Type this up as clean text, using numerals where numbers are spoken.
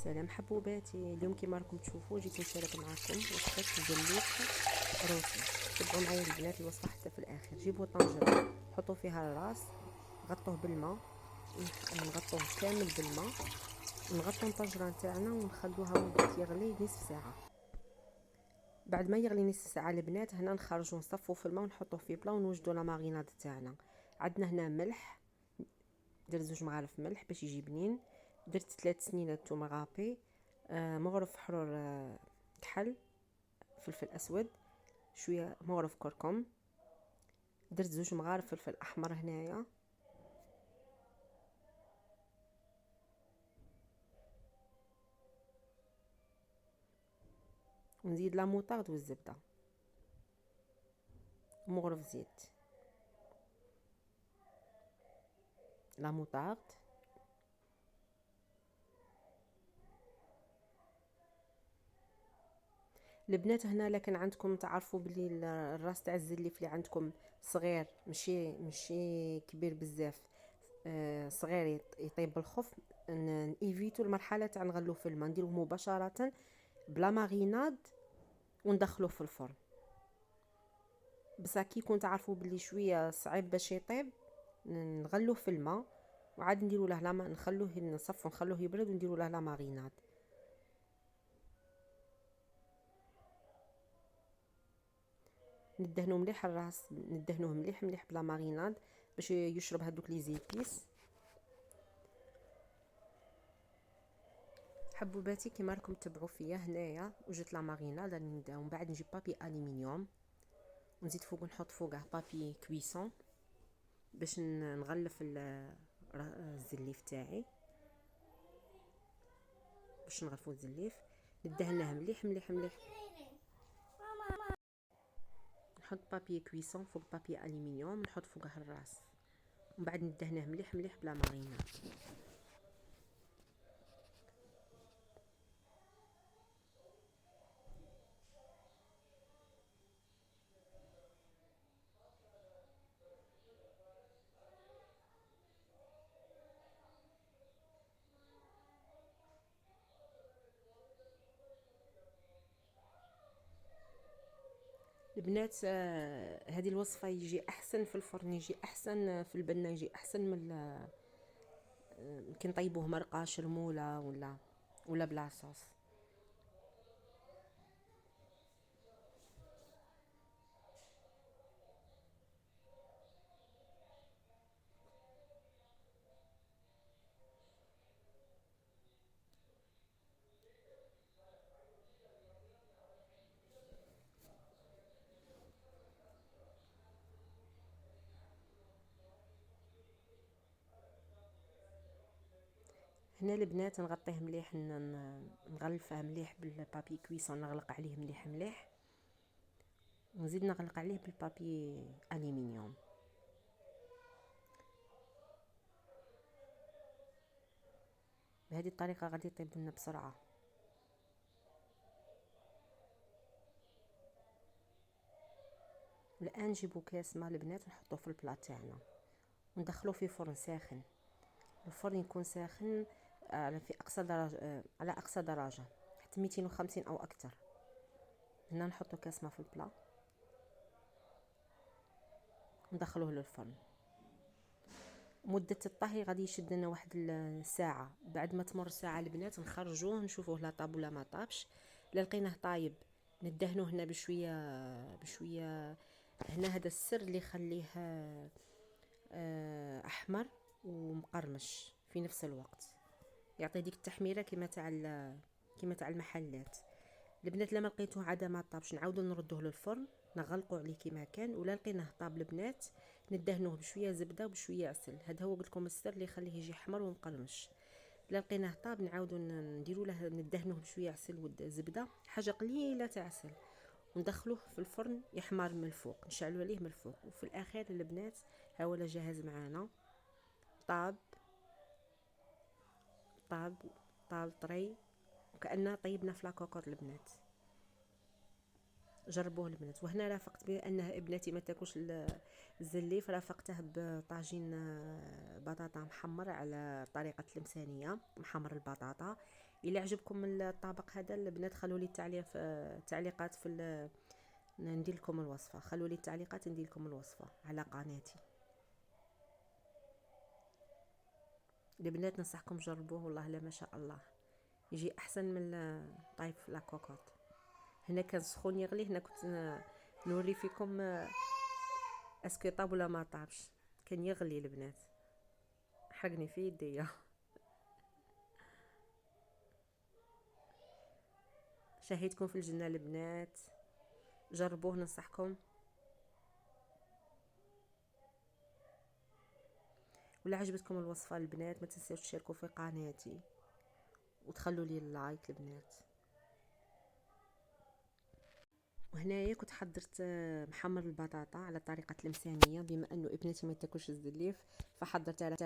السلام حبوباتي. اليوم كما راكم تشوفوا جيت نشارك معكم وصفه زلوف روسي. تبعوا معايا البنات الوصفه حتى في الاخر. جيبوا طنجره حطوا فيها الراس، غطوه بالماء، نغطوه كامل بالماء، نغطوا الطنجره نتاعنا ونخلوها وقت يغلي نصف ساعه. بعد ما يغلي نصف ساعه البنات هنا نخرجوا نصفوا في الماء ونحطوه في بلا ونوجدوا لا ماريناد تاعنا. عندنا هنا ملح، درت 2 مغارف ملح باش يجي بنين، درت 3 سنينات ثوم غابي، مغرف حرور كحل، فلفل اسود، شويه مغرف كركم، درت 2 مغارف فلفل احمر هنايا، ونزيد لا موطارد والزبده، مغرف زيت، لا موطارد، البنات. هنا لكن عندكم تعرفوا بلي الراس تاع الزليف اللي عندكم صغير، ماشي كبير بزاف، صغير يطيب بالخف، نيفيتو المرحله تاع نغلو في الماء، نديروه مباشره بلا ماريناد وندخلوه في الفرن. بصح كي كنت تعرفوا بلي شويه صعيب باش يطيب نغلوه في الماء وعاد نديروا له لا نخلوه نصفو نخلوه يبرد ونديروا له لا ماريناد. ندهنوا مليح الراس، ندهنوه مليح مليح بلا ماريناد باش يشرب هذوك لي زيبيس. حبوباتي كيما راكم تبعوا فيا هنايا وجدت لا ماريناد، ومن بعد نجيب بابي الومنيوم ونزيد فوق نحط فوقه بابي كويسون باش نغلف الزليف تاعي، باش نغلفو الزليف. ندهنه مليح مليح مليح، نحط بابي كويسون فوق بابي الومنيوم، نحط فوقه الراس ومن بعد ندهنه مليح مليح بلا ماريناد. البنات هذه الوصفه يجي احسن في الفرن، يجي احسن في البنه، يجي احسن من كي نطيبوه مرقه شرموله ولا بلا صوص. هنا البنات نغطيه مليح، نغلفه مليح بالبابي كويسون، نغلق عليه مليح مليح، ونزيد نغلق عليه بالبابي الومنيوم. بهذه الطريقه غادي يطيب لنا بسرعه. الان نجيبو كاس ماء البنات نحطوه في البلاط تاعنا وندخلوه في فرن ساخن. الفرن يكون ساخن في اقصى درجه، على اقصى درجه حتى 250 او اكثر. هنا نحطو كاس ماء في البلاط ندخلوه للفرن. مده الطهي غادي يشد لنا واحد الساعه. بعد ما تمر ساعه البنات نخرجوه نشوفوه لا طاب ولا ما طابش. لا لقيناه طايب ندهنوه هنا بشويه بشويه. هنا هذا السر اللي يخليه احمر ومقرمش في نفس الوقت، يعطي ديك التحميره كيما تاع المحلات. البنات لما لقيتوه عاد ما طابش نعاودو نردوه للفرن، نغلقوا عليه كيما كان. ولا لقيناه طاب البنات ندهنوه بشويه زبده وبشويه عسل. هذا هو قلت لكم السر اللي يخليه يجي احمر ومقرمش. لا لقيناه طاب نعاودو نديروا له ندهنوه بشويه عسل وزبده، حاجه قليله تاع عسل، وندخلوه في الفرن يحمر من الفوق، نشعلوا عليه من الفوق. وفي الاخير البنات ها هو جاهز معانا، طاب طاب طاب طري وكأنه طيبنا في لاكوكور. البنات جربوه البنات. وهنا رافقت بانها ابنتي ما تاكلش الزليف، رافقته بطاجين بطاطا محمر على طريقه تلمسانيه، محمر البطاطا الى عجبكم الطبق هذا البنات خلوا لي التعليقات ندير لكم الوصفه، خلوا لي التعليقات ندير لكم الوصفه على قناتي. البنات ننصحكم جربوه، والله لا ما شاء الله يجي احسن من طايف لا كوكوط. هنا كان سخون يغلي، هنا كنت نوري فيكم اسكو طاب ولا ما طابش. كان يغلي البنات، حرقني في يديا. شهيتكم في الجنة البنات، جربوه ننصحكم. ولا عجبتكم الوصفة البنات ما تنسيوش تشاركوا في قناتي وتخلوا لي اللايك البنات. وهنايا كنت حضرت محمر البطاطا على طريقة المسامية، بما انه ابنتي ما تاكلش الزليف فحضرت على